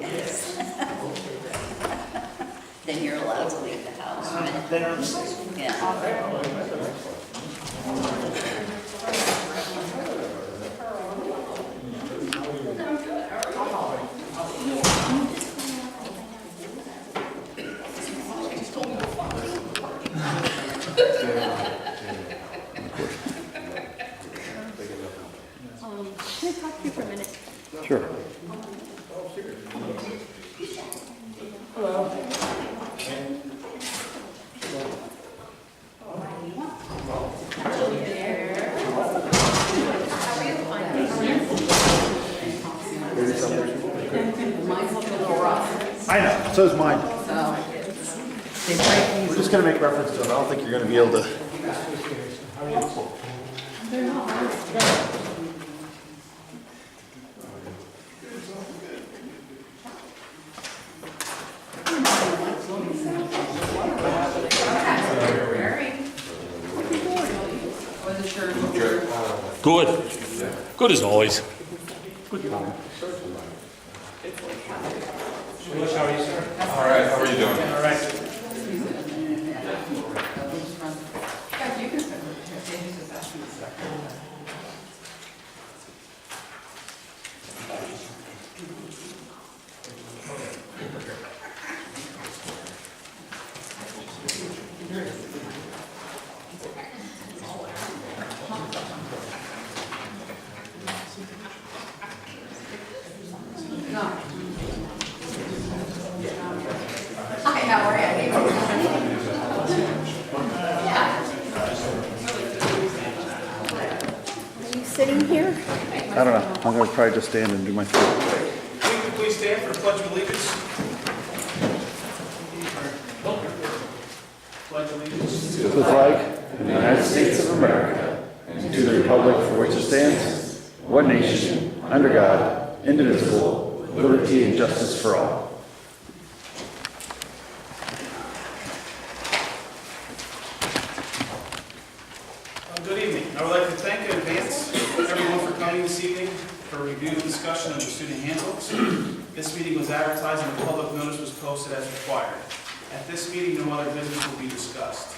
Yes. Then you're allowed to leave the house, right? Then I'm safe. Yeah. Can I talk to you for a minute? Sure. Mine's looking a little rough. I know, so is mine. So, they break We're just gonna make reference to it. I don't think you're gonna be able to. Good. Good as always. All right, how are you doing? All right. Hi, how are you? Are you sitting here? I don't know. I'm gonna probably just stand and do my thing. Will you please stand for the Pledge of Allegiance? Pledge allegiance To the flag of the United States of America and to the republic for which it stands, one nation, under God, indivisible, with liberty and justice for all. Good evening. I would like to thank in advance everyone for coming this evening for a review and discussion of the student handbooks. This meeting was advertised and a public notice was posted as required. At this meeting, no other business will be discussed.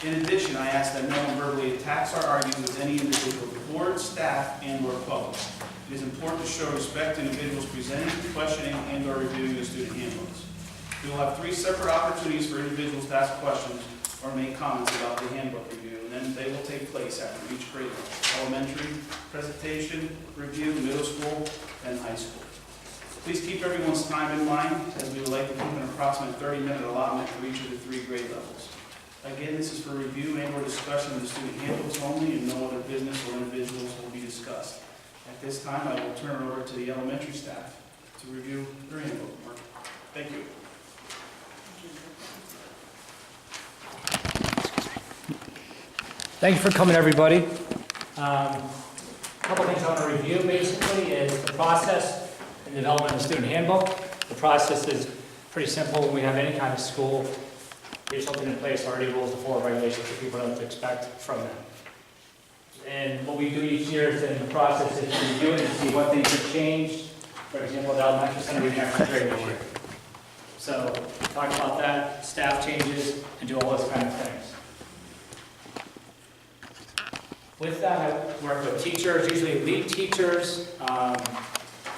In addition, I ask that no one verbally attacks or argues with any individual, the board, staff, and/or public. It is important to show respect to individuals presenting, questioning, and/or reviewing the student handbooks. We will have 3 separate opportunities for individuals to ask questions or make comments about the handbook review, and then they will take place after each grade level: elementary, presentation, review, middle school, and high school. Please keep everyone's time in mind, as we would like to keep an approximate 30-minute allotment for each of the 3 grade levels. Again, this is for review and/or discussion of the student handbooks only, and no other business or individuals will be discussed. At this time, I will turn it over to the elementary staff to review their handbook work. Thank you. Thank you for coming, everybody. A couple things I want to review, basically, is the process and development of the student handbook. The process is pretty simple. When we have any kind of school, there's something in place, already rules, the floor regulations that people know what to expect from them. And what we do each year is, in the process, is to review it and see what things have changed. For example, the elementary center, we have to grade this year. So talk about that, staff changes, and do all those kind of things. With that, I work with teachers, usually lead teachers,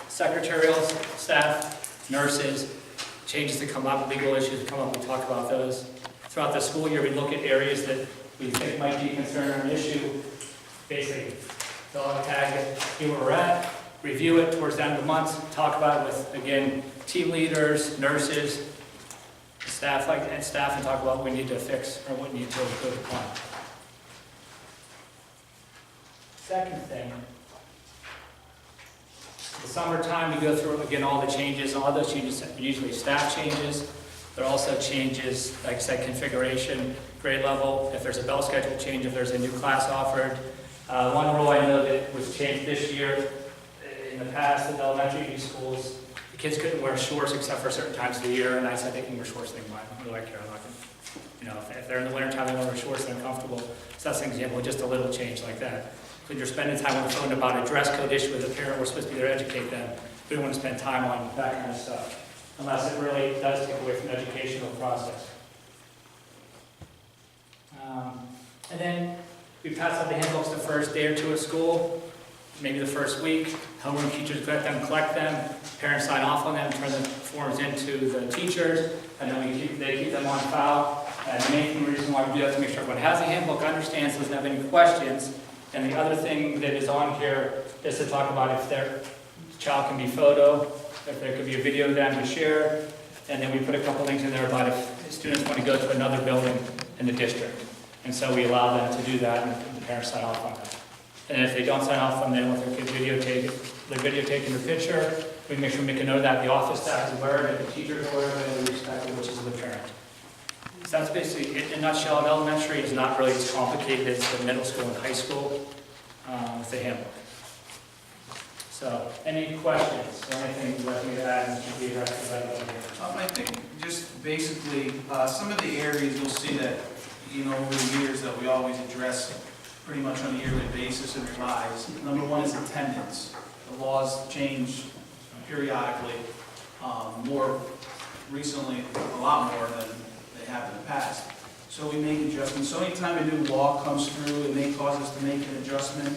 secretarial staff, nurses, changes that come up, legal issues that come up, we talk about those. Throughout the school year, we look at areas that we think might be a concern or an issue, basically fill out a tag it, see where we're at, review it towards the end of the month, talk about it with, again, team leaders, nurses, staff, and talk about what we need to fix or what we need to improve upon. Second thing, the summertime, we go through, again, all the changes. All those changes are usually staff changes. There are also changes, like I said, configuration, grade level, if there's a bell schedule change, if there's a new class offered. One rule I know that was changed this year, in the past, in elementary schools, the kids couldn't wear shorts except for certain times of the year, and I said they can wear shorts, they can buy them. I don't really care. I'm not gonna, you know, if they're in the winter time, they want to wear shorts, they're comfortable. So that's an example, just a little change like that. when you're spending time on the phone about a dress code issue with a parent, we're supposed to be there to educate them. We don't want to spend time on that kind of stuff, unless it really does take away from the educational process. And then we pass out the handbooks the first day or two of school, maybe the first week. Homeroom teachers collect them, parents sign off on them, turn the forms into the teachers, and then they keep them on file. And the main reason why we do that is to make sure everyone has a handbook, understands, doesn't have any questions. And the other thing that is on here is to talk about if their child can be photo, if there could be a video of them to share. And then we put a couple links in there about if students want to go to another building in the district. And so we allow them to do that, and the parents sign off on it. And if they don't sign off on it, they want their kids videotaping the picture, we make sure we make a note of that the office staff is aware of it, the teachers are aware of it, we respect it, which is the parent. So that's basically it in a nutshell. In elementary, it's not really as complicated as the middle school and high school with the handbook. So, any questions or anything you'd like me to add and be addressed over here? I think just basically, some of the areas you'll see that, over the years that we always address pretty much on a yearly basis and revise. Number one is attendance. The laws change periodically, more recently, a lot more than they have in the past. So we make adjustments. So anytime a new law comes through, it may cause us to make an adjustment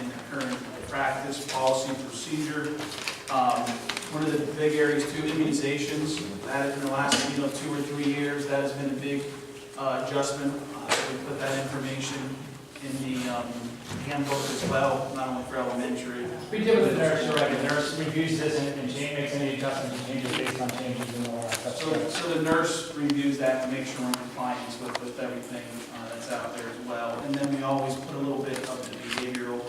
in the current practice, policy, procedure. One of the big areas too, immunizations. That in the last 2 or 3 years, that has been a big adjustment. So we put that information in the handbook as well, not only for elementary. We did with the nurse already. The nurse reviews this and makes any adjustments and changes based on changes in the law. So the nurse reviews that to make sure we're in compliance with everything that's out there as well. And then we always put a little bit of the behavioral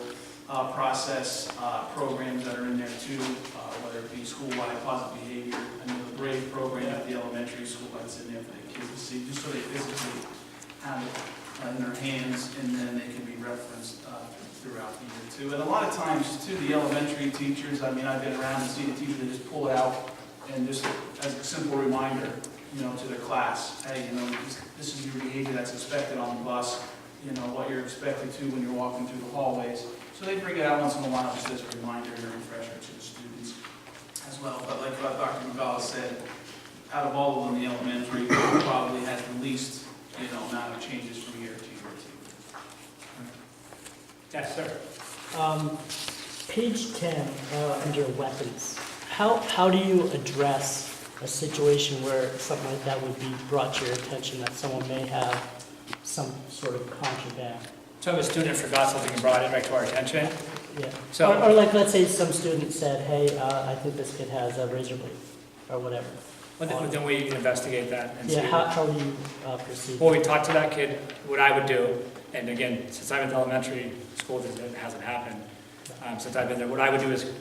process programs that are in there too, whether it be school-wide positive behavior. I know the BRAVE program at the elementary school that's in there for the kids to see, just so they physically have it in their hands, and then they can be referenced throughout the year too. And a lot of times too, the elementary teachers, I've been around and seen the teachers that just pull it out and just as a simple reminder, to their class, hey, this is your behavior that's expected on the bus, what you're expected to when you're walking through the hallways. So they bring it out once in a while just as a reminder and a refresher to the students as well. But like Dr. McGaw said, out of all of them, the elementary probably has the least amount of changes from year to year. Yes, sir. Page 10, under weapons, how do you address a situation where something like that would be brought to your attention, that someone may have some sort of contraband? So if a student forgot something and brought it right to our attention. Yeah. So, or like, let's say some student said, hey, I think this kid has a razor blade, or whatever. then we investigate that and see. Yeah, how do you proceed? Well, we talk to that kid, what I would do, and again, since I'm at elementary school, it hasn't happened. Since I've been there, what I would do is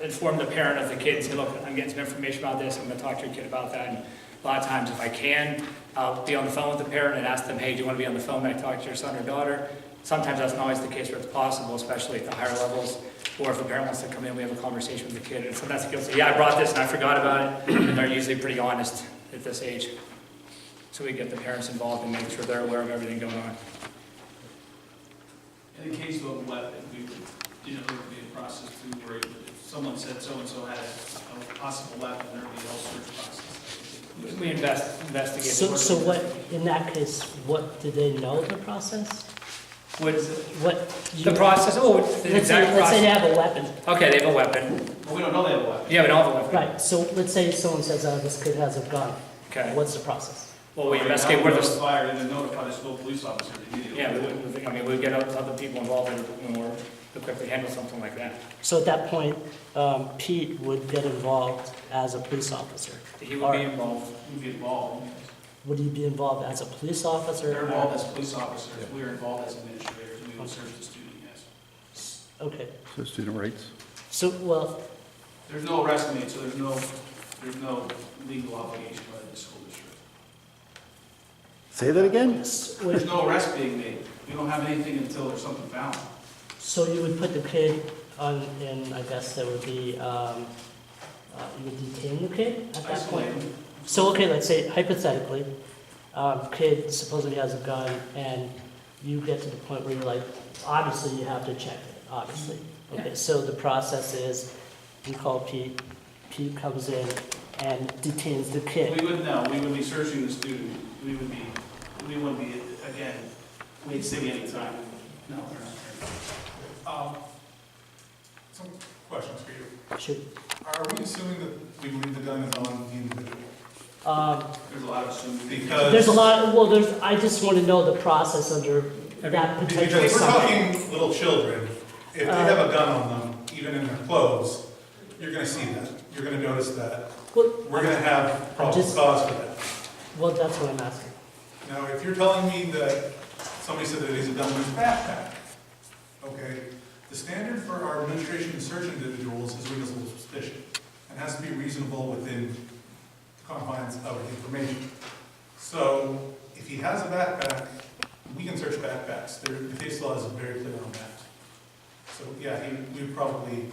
inform the parent of the kid and say, look, I'm getting some information about this, I'm going to talk to your kid about that. And a lot of times, if I can, I'll be on the phone with the parent and ask them, hey, do you want to be on the phone when I talk to your son or daughter? Sometimes that's not always the case where it's possible, especially at the higher levels. Or if a parent wants to come in, we have a conversation with the kid. And sometimes the kid will say, yeah, I brought this and I forgot about it. And they're usually pretty honest at this age. So we get the parents involved and make sure they're aware of everything going on. In the case of a weapon, we would, there would be a process too, where if someone said so-and-so had a possible weapon, there would be a whole search process. We investigate. So what, in that case, what, do they know the process? What is it? What? The process, the Let's say they have a weapon. Okay, they have a weapon. Well, we don't know they have a weapon. Yeah, we don't have a weapon. Right, so let's say someone says, this kid has a gun. Okay. What's the process? Well, we investigate where the... Fired and then notify the school police officer immediately. Yeah, we get other people involved when we're equipped to handle something like that. So at that point, Pete would get involved as a police officer. He would be involved. We'd be involved. Would he be involved as a police officer? They're involved as police officers. We're involved as administrators. We would search the student, yes. Okay. So student rights? So, well, There's no arrest made, so there's no legal obligation by the school district. Say that again? There's no arrest being made. We don't have anything until there's something found. so you would put the kid on, and I guess there would be, you would detain the kid at that point? Isolate them. So, okay, let's say hypothetically, kid supposedly has a gun and you get to the point where you're like, obviously you have to check it, obviously. Okay, so the process is, you call Pete, Pete comes in and detains the kid. We would be searching the student. We wouldn't be, again, wasting any time. No, we're not. Some questions for you. Should, Are we assuming that we believe the gun is on the individual? There's a lot of students. Because. there's a lot, well, I just want to know the process under that potential Because if we're assumption. talking little children, if they have a gun on them, even in their clothes, you're gonna see that. You're gonna notice that. Well, We're gonna have probable just- cause for that. well, that's what I'm asking. Now, if you're telling me that somebody said that he's a gun in his backpack, okay, the standard for our administration to search individuals is reasonable suspicion. It has to be reasonable within the confines of the information. So, if he has a backpack, we can search backpacks. The case law is very clear on that. So, yeah,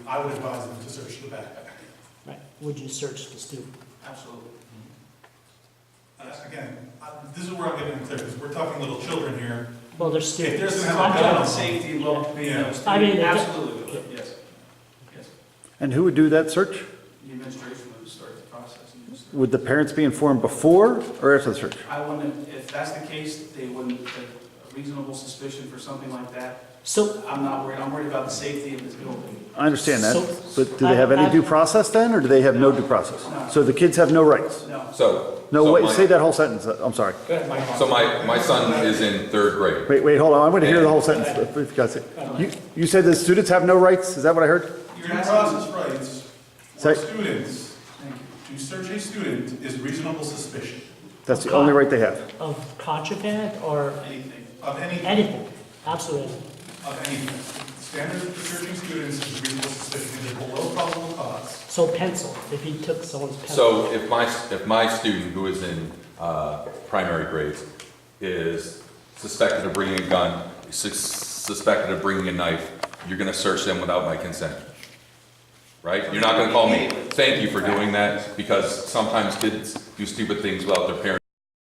I would advise them to search the backpack. Right, would you search the student? Absolutely. Again, this is where I'm getting clear, because we're talking little children here. Well, they're If students. there's gonna have a I'm gun talking- on Safety and well-being of the student. I mean, Absolutely, would, yes. Yes. And who would do that search? The administration would start the process. and just- Would the parents be informed before or after the search? I wouldn't, if that's the case, they wouldn't, a reasonable suspicion for something like that. So, I'm not worried, I'm worried about the safety of this building. I understand that, So- but do they have any due process then, or do they have no due process? So the kids have no rights? No. No, So wait, my- say that whole sentence, I'm sorry. Go ahead, Mike. So my son is in third grade. Wait, hold on, I'm going to hear the whole sentence, if you guys say. You said the students have no rights, is that what I heard? Due process rights Say- for students Thank you. to search a student is reasonable suspicion That's the only right they have. of contraband or Anything. of anything. anything? Absolutely. Of anything. Standard for searching students is reasonable suspicion, if they're below probable cause. So pencil, if he took someone's pencil. So if my student who is in primary grades is suspected of bringing a gun, suspected of bringing a knife, you're gonna search them without my consent, right? You're not gonna call me, thank you for doing that, because sometimes kids do stupid things without their parents